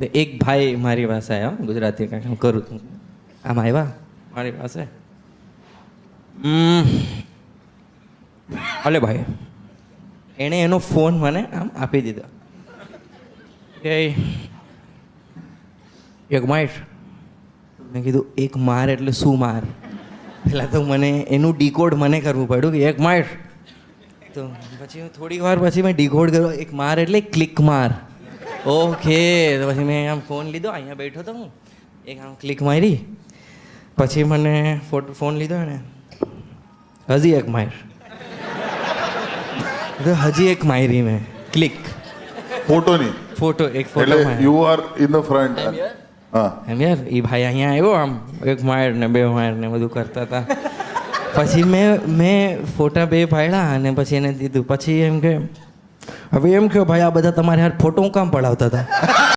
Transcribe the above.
તો એક ભાઈ મારી પાસે આવ્યા, ગુજરાતી કાંઈક હું કરું છું, આમ આવ્યા મારી પાસે. અલે ભાઈ, એણે એનો ફોન મને આમ આપી દીધો કે એક માર. મેં કીધું એક માર એટલે શું માર? પહેલાં તો મને એનું ડીકોડ મને કરવું પડ્યું કે એક માર. તો પછી થોડી વાર પછી મેં ડીકોડ કર્યો, એક માર એટલે ક્લિક માર. ઓકે, તો પછી મેં આમ ફોન લીધો, અહીંયા બેઠો તો હું, એક આમ ક્લિક મારી. પછી મને ફોન લીધો ને, હજી એક માર. તો હજી એક મારી મેં ક્લિક. ફોટોની ફોટો, એક ફોટો એટલે you are in the front. હા, એમ યાર, એ ભાઈ અહીંયા આવ્યો, આમ એક માર ને બે માર ને બધું કરતા હતા. પછી મેં ફોટા બે પાડ્યા અને પછી એને દીધું. પછી એમ કે હવે એમ કહો ભાઈ, આ બધા તમારે હાથ ફોટો હું કામ પડાવતા હતા?